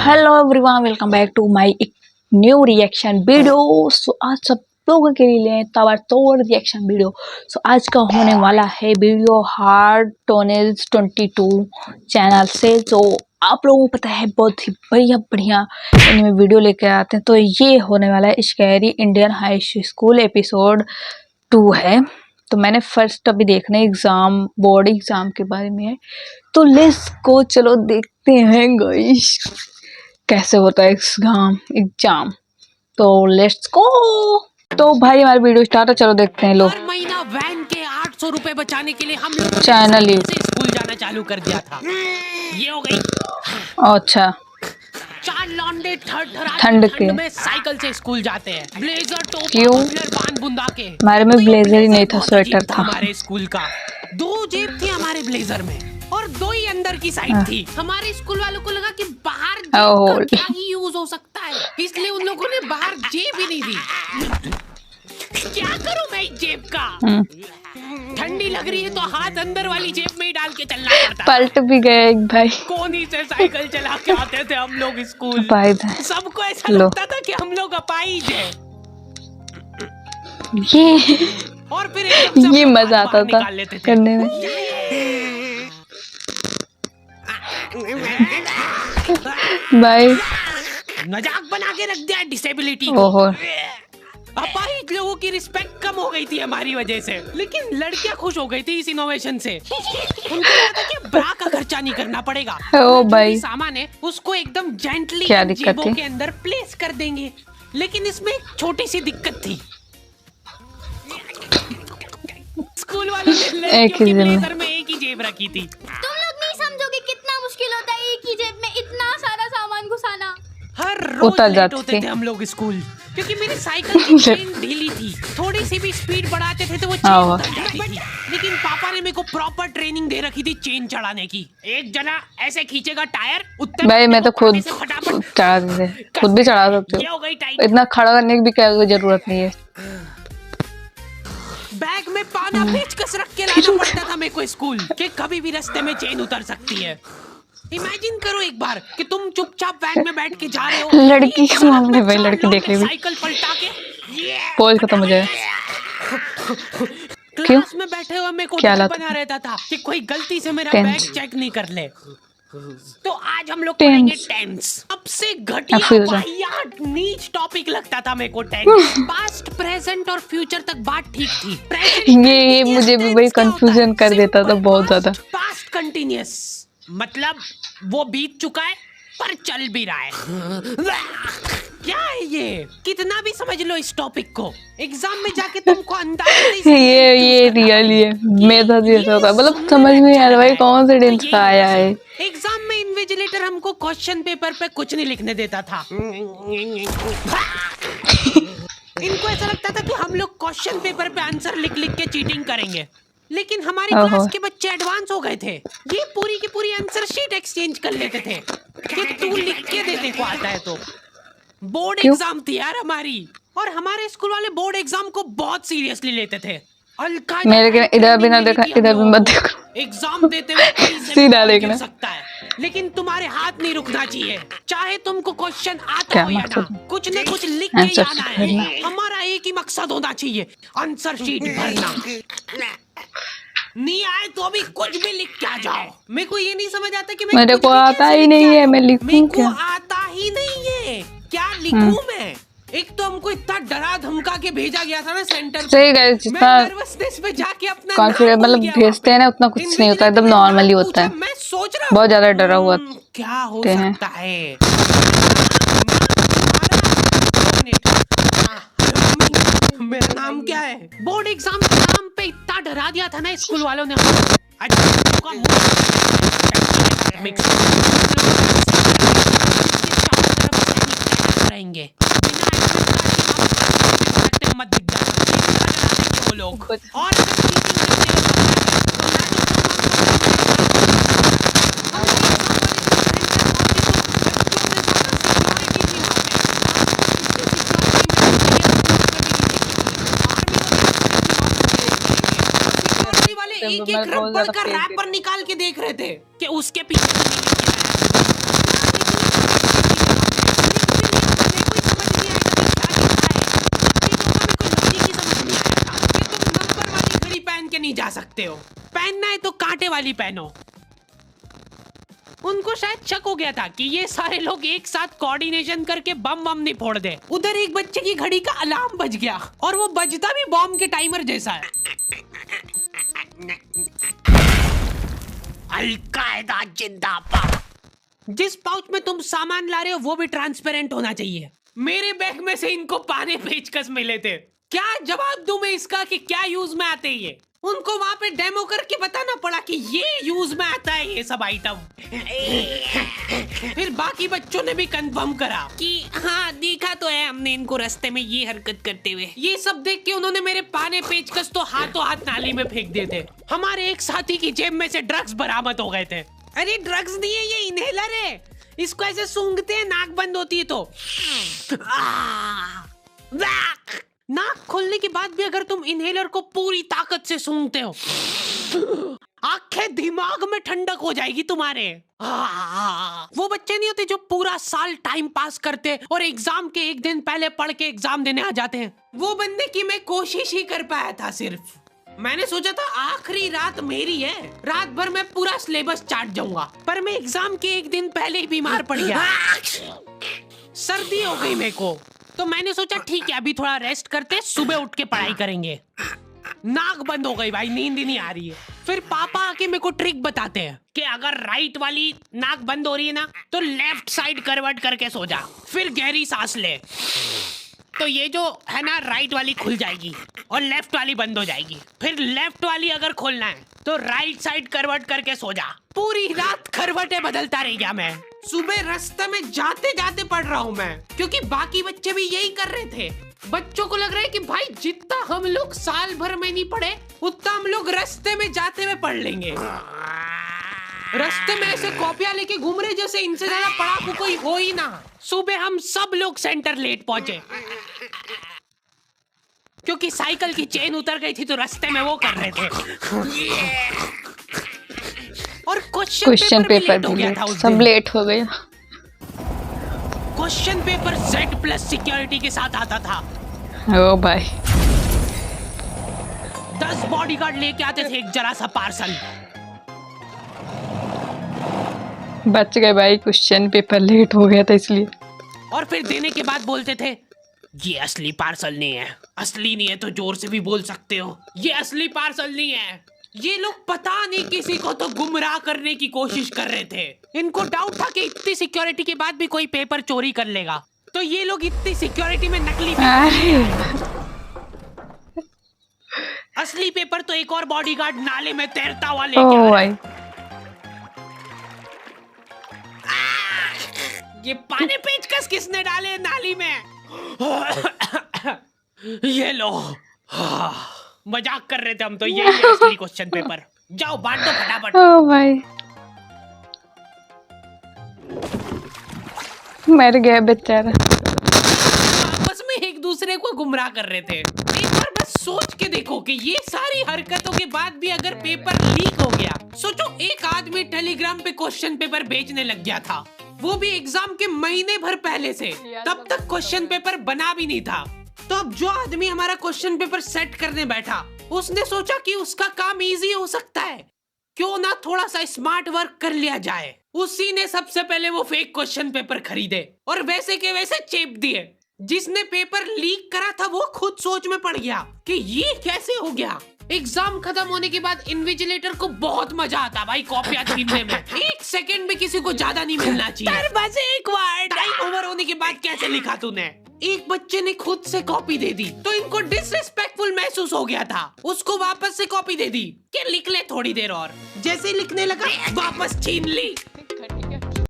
Hello everyone, welcome back to my एक new reaction video. So आज सब लोगों के लिए ताबड़तोड़ रिएक्शन वीडियो। सो आज का होने वाला है वीडियो हार्ड टोनेल्स 22 चैनल से। जो आप लोगों को पता है बहुत ही बढ़िया बढ़िया इनमें वीडियो लेके आते हैं। तो ये होने वाला है scary Indian high school episode 2 है। तो मैंने फर्स्ट अभी देखना है, एग्जाम बोर्ड एग्जाम के बारे में है। तो लेट्स को चलो देखते हैं गाइस कैसे होता है एग्जाम। तो लेट्स गो। तो भाई हमारी वीडियो स्टार्ट है, चलो देखते हैं। लो हर महीना वैन के 800 रुपए बचाने के लिए हम लोग चैनल ही से स्कूल जाना चालू कर दिया था। ये हो गई। अच्छा, 4 लौंडे ठंड में साइकिल से स्कूल जाते हैं। ब्लेजर टोपी क्यों? बांध बुंदा के। हमारे में ब्लेजर ही नहीं था, स्वेटर था। हमारे स्कूल का 2 जेब थी हमारे ब्लेजर में और 2 ही अंदर की साइड थी। हमारे स्कूल वालों को लगा कि बाहर जेब का क्या ही यूज हो सकता है, इसलिए उन लोगों ने बाहर जेब ही नहीं दी। क्या करूं मैं इस जेब का? ठंडी लग रही है तो हाथ अंदर वाली जेब में ही डाल के चलना पड़ता। पलट भी गए एक भाई। कौन ही से साइकिल चला के आते थे हम लोग स्कूल। सबको ऐसा लगता था कि हम लोग अपाहिज हैं। और फिर ये मजा आता था करने में। भाई मजाक बना के रख दिया डिसेबिलिटी को। ओहो, अपाहिज लोगों की रिस्पेक्ट कम हो गई थी हमारी वजह से, लेकिन लड़कियां खुश हो गई थी इस इनोवेशन से। उनको लगा था कि ब्रा का खर्चा नहीं करना पड़ेगा। ओ भाई, सामान है उसको एकदम जेंटली जेबों के अंदर प्लेस कर देंगे। लेकिन इसमें एक छोटी सी दिक्कत थी। स्कूल वालों ने ब्लेजर में एक ही जेब रखी थी। तुम लोग नहीं समझोगे कितना मुश्किल होता है एक ही जेब में इतना सारा सामान घुसाना। हर रोज लेट होते थे हम लोग स्कूल, क्योंकि मेरी साइकिल की चेन ढीली थी। थोड़ी सी भी स्पीड बढ़ाते थे तो वो चेन उतर जाती थी। लेकिन पापा ने मेरे को प्रॉपर ट्रेनिंग दे रखी थी चेन चढ़ाने की। एक जना ऐसे खींचेगा टायर, भाई मैं तो खुद चढ़ा देते, खुद भी चढ़ा सकते हो। इतना खड़ा करने की भी क्या जरूरत नहीं है। बैग में पाना पेचकस रख के लाना पड़ता था मेरे को स्कूल, कि कभी भी रास्ते में चेन उतर सकती है। इमेजिन करो एक बार कि तुम चुपचाप वैन में बैठ के जा रहे हो, लड़की के मामले में लड़की देख ली, साइकिल पलटा के पोज खत्म हो जाए। क्लास में बैठे हुए मेरे को डर बना रहता था कि कोई गलती से मेरा बैग चेक नहीं कर ले। तो आज हम लोग पढ़ेंगे टेंस। सबसे घटिया नीच टॉपिक लगता था मेरे को टेंस। पास्ट, प्रेजेंट और फ्यूचर तक बात ठीक थी। ये मुझे भी वही कंफ्यूजन कर देता था बहुत ज्यादा। पास्ट कंटिन्यूअस मतलब वो बीत चुका है पर चल भी रहा है। क्या है ये? कितना भी समझ लो इस टॉपिक को, एग्जाम में जाके तुमको अंदाजा नहीं। ये रियल है, मेरा भी ऐसा होगा। मतलब समझ में नहीं आ रहा भाई कौन से टेंस का आया है। एग्जाम में इन्विजिलेटर हमको क्वेश्चन पेपर पे कुछ नहीं लिखने देता था। इनको ऐसा लगता था कि हम लोग क्वेश्चन पेपर पे आंसर लिख लिख के चीटिंग करेंगे। लेकिन हमारी क्लास के बच्चे एडवांस हो गए थे। ये पूरी की पूरी आंसर शीट एक्सचेंज कर लेते थे कि तू लिख के देने को आता है। तो बोर्ड एग्जाम थी यार हमारी, और हमारे स्कूल वाले बोर्ड एग्जाम को बहुत सीरियसली लेते थे। मेरे इधर भी ना देखा, इधर भी मत देखो। एग्जाम देते हुए सीधा देखना सकता है, लेकिन तुम्हारे हाथ नहीं रुकना चाहिए। चाहे तुमको क्वेश्चन आता हो या ना, कुछ न कुछ लिख के आना है। हमारा एक ही मकसद होना चाहिए, आंसर शीट भरना। नहीं आए तो अभी कुछ भी लिख के आ जाओ। मेरे को ये नहीं समझ आता कि मेरे को आता ही नहीं है, मैं लिखूं क्या? आता ही नहीं है, क्या लिखूं मैं? एक तो हमको इतना डरा धमका के भेजा गया था ना सेंटर सही गए, जितना नर्वसनेस में जाके अपना कॉन्फिडेंस मतलब भेजते हैं ना उतना कुछ नहीं होता, एकदम नॉर्मली होता है। मैं सोच रहा बहुत ज्यादा डरा हुआ क्या हो सकता है। मेरा नाम क्या है? बोर्ड एग्जाम के नाम पे इतना डरा दिया था ना स्कूल वालों ने। रहेंगे मत दिख जाना लोग। और एक रबड़ का रैपर निकाल के देख रहे थे कि उसके पीछे सकते हो, पहनना है तो कांटे वाली पहनो। उनको शायद शक हो गया था कि ये सारे लोग एक साथ कोऑर्डिनेशन करके बम नहीं फोड़ दे। उधर एक बच्चे की घड़ी का अलार्म बज गया और वो बजता भी बॉम्ब के टाइमर जैसा है। अल-कायदा जिंदाबाद। जिस पाउच में तुम सामान ला रहे हो वो भी ट्रांसपेरेंट होना चाहिए। मेरे बैग में से इनको पाने पेचकस मिले थे। क्या जवाब दूं मैं इसका कि क्या यूज में आते ये? उनको वहां पे डेमो करके बताना पड़ा कि ये यूज में आता है ये सब आइटम। फिर बाकी बच्चों ने भी कंफर्म करा कि हाँ देखा तो है हमने इनको रास्ते में ये हरकत करते हुए। ये सब देख के उन्होंने मेरे पाने पेचकस तो हाथों हाथ नाली में फेंक दिए थे। हमारे एक साथी की जेब में से ड्रग्स बरामद हो गए थे। अरे ड्रग्स नहीं है, ये इनहेलर है। इसको ऐसे सूंघते हैं, नाक बंद होती है तो नाक खोलने के बाद भी अगर तुम इनहेलर को पूरी ताकत से सूंघते हो, आंखें दिमाग में ठंडक हो जाएगी तुम्हारे। वो बच्चे नहीं होते जो पूरा साल टाइम पास करते और एग्जाम के एक दिन पहले पढ़ के एग्जाम देने आ जाते हैं। वो बनने की मैं कोशिश ही कर पाया था। सिर्फ मैंने सोचा था आखिरी रात मेरी है, रात भर मैं पूरा सिलेबस चाट जाऊंगा, पर मैं एग्जाम के एक दिन पहले ही बीमार पड़ गया। सर्दी हो गई मेरे को, तो मैंने सोचा ठीक है अभी थोड़ा रेस्ट करते, सुबह उठ के पढ़ाई करेंगे। नाक बंद हो गई भाई, नींद ही नहीं आ रही है। फिर पापा आके मेरे को ट्रिक बताते हैं कि अगर राइट वाली नाक बंद हो रही है ना तो लेफ्ट साइड करवट करके सो जा, फिर गहरी सांस ले, तो ये जो है ना राइट वाली खुल जाएगी और लेफ्ट वाली बंद हो जाएगी। फिर लेफ्ट वाली अगर खोलना है तो राइट साइड करवट करके सो जा। पूरी रात करवटें बदलता रह गया मैं। सुबह रास्ते में जाते जाते पढ़ रहा हूँ मैं, क्योंकि बाकी बच्चे भी यही कर रहे थे। बच्चों को लग रहा है कि भाई जितना हम लोग साल भर में नहीं पढ़े उतना हम लोग रास्ते में जाते हुए पढ़ लेंगे। रास्ते में ऐसे कॉपियां लेके घूम रहे जैसे इनसे ज्यादा पढ़ाकू कोई हो ही ना। सुबह हम सब लोग सेंटर लेट पहुंचे क्योंकि साइकिल की चेन उतर गई थी, तो रास्ते में वो कर रहे थे। और क्वेश्चन पेपर भी लेट हो गया था। सब लेट हो गए। क्वेश्चन पेपर Z+ सिक्योरिटी के साथ आता था। ओ भाई 10 बॉडीगार्ड लेके आते थे एक जरा सा पार्सल। बच गए भाई, क्वेश्चन पेपर लेट हो गया था इसलिए। और फिर देने के बाद बोलते थे ये असली पार्सल नहीं है। असली नहीं है तो जोर से भी बोल सकते हो, ये असली पार्सल नहीं है। ये लोग पता नहीं किसी को तो गुमराह करने की कोशिश कर रहे थे। इनको डाउट था कि इतनी सिक्योरिटी के बाद भी कोई पेपर चोरी कर लेगा, तो ये लोग इतनी सिक्योरिटी में नकली पेपर। असली पेपर तो एक और बॉडीगार्ड नाले में तैरता हुआ लेके आ रहा है। ये पानी पेचकस किसने डाले नाली में? ये लो। मजाक कर रहे थे हम तो। ये असली क्वेश्चन पेपर। जाओ बांट दो फटाफट। ओ भाई मर गया बेचारा। आपस में एक दूसरे को गुमराह कर रहे थे। एक बार बस सोच के देखो कि ये सारी हरकतों के बाद भी अगर पेपर लीक हो गया, सोचो एक आदमी टेलीग्राम पे क्वेश्चन पेपर बेचने लग गया था, वो भी एग्जाम के महीने भर पहले से। तब तक क्वेश्चन पेपर बना भी नहीं था। तो अब जो आदमी हमारा क्वेश्चन पेपर सेट करने बैठा, उसने सोचा कि उसका काम इजी हो सकता है, क्यों ना थोड़ा सा स्मार्ट वर्क कर लिया जाए। उसी ने सबसे पहले वो फेक क्वेश्चन पेपर खरीदे और वैसे के वैसे चेप दिए। जिसने पेपर लीक करा था वो खुद सोच में पड़ गया कि ये कैसे हो गया। एग्जाम खत्म होने के बाद इन्विजिलेटर को बहुत मजा आता भाई कॉपियां छीनने में। एक सेकंड भी किसी को ज्यादा नहीं मिलना चाहिए। बस एक वर्ड टाइम ओवर होने के बाद कैसे लिखा तूने? एक बच्चे ने खुद से कॉपी दे दी तो इनको डिसरिस्पेक्टफुल महसूस हो गया था। उसको वापस से कॉपी दे दी कि लिख ले थोड़ी देर और। जैसे लिखने लगा वापस छीन ली